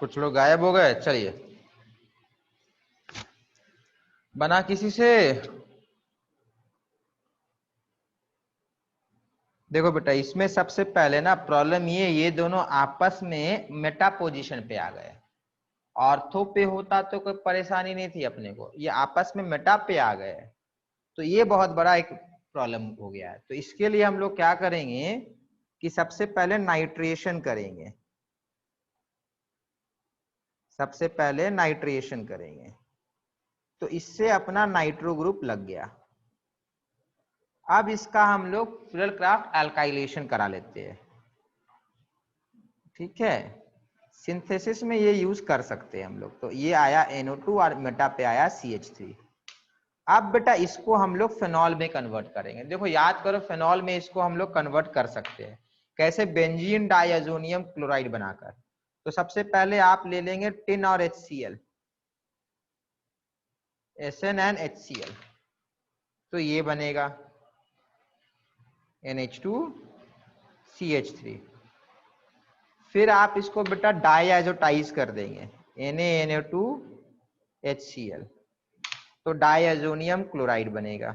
कुछ लोग गायब हो गए। चलिए, बना किसी से? देखो बेटा, इसमें सबसे पहले ना प्रॉब्लम ये दोनों आपस में मेटा पोजीशन पे आ गए। ऑर्थो पे होता तो कोई परेशानी नहीं थी अपने को, ये आपस में मेटा पे आ गए, तो ये बहुत बड़ा एक प्रॉब्लम हो गया है। तो इसके लिए हम लोग क्या करेंगे कि सबसे पहले नाइट्रेशन करेंगे, सबसे पहले नाइट्रेशन करेंगे। तो इससे अपना नाइट्रो ग्रुप लग गया। अब इसका हम लोग फ्यूरल अल्काइलेशन करा लेते हैं। ठीक है, सिंथेसिस में ये यूज कर सकते हैं हम लोग। तो ये आया NO2 और मेटा पे आया CH3। अब बेटा इसको हम लोग फेनॉल में कन्वर्ट करेंगे। देखो याद करो, फेनॉल में इसको हम लोग कन्वर्ट कर सकते हैं कैसे? बेंजीन डाइअजोनियम क्लोराइड बनाकर। तो सबसे पहले आप ले लेंगे टिन और HCl, SnNHCl, तो ये बनेगा NH2CH3। फिर आप इसको बेटा डाइएजोटाइज कर देंगे, NaNO2HCl, तो डाइअजोनियम क्लोराइड बनेगा।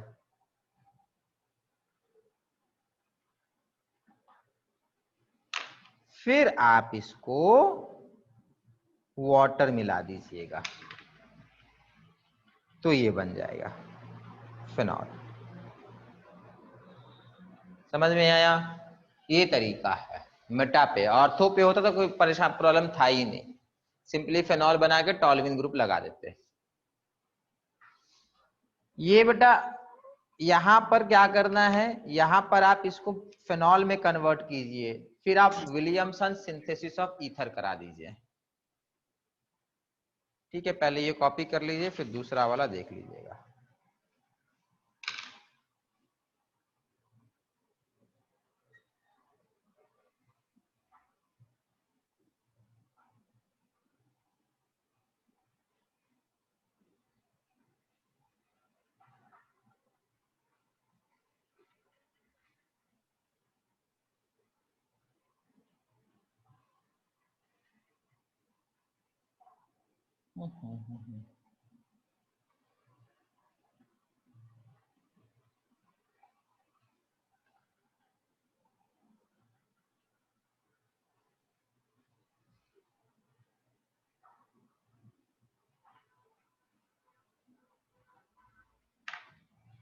फिर आप इसको वाटर मिला दीजिएगा, तो ये बन जाएगा फेनॉल। समझ में आया? ये तरीका है। मेटा पे, ऑर्थो पे होता तो कोई परेशान प्रॉब्लम था ही नहीं, सिंपली फेनॉल बना के टॉल्यूइन ग्रुप लगा देते। ये बेटा यहां पर क्या करना है, यहां पर आप इसको फेनॉल में कन्वर्ट कीजिए, फिर आप विलियमसन सिंथेसिस ऑफ ईथर करा दीजिए। ठीक है, पहले ये कॉपी कर लीजिए, फिर दूसरा वाला देख लीजिएगा।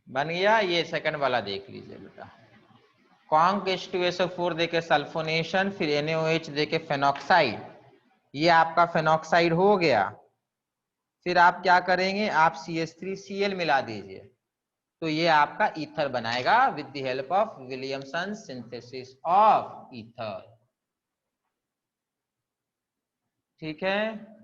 बन गया। ये सेकंड वाला देख लीजिए बेटा, कॉन्क H2SO4 देके सल्फोनेशन, फिर NaOH देके फेनॉक्साइड, ये आपका फेनॉक्साइड हो गया। फिर आप क्या करेंगे, आप CH3Cl मिला दीजिए, तो ये आपका ईथर बनाएगा with the help of Williamson synthesis of ether. ठीक है।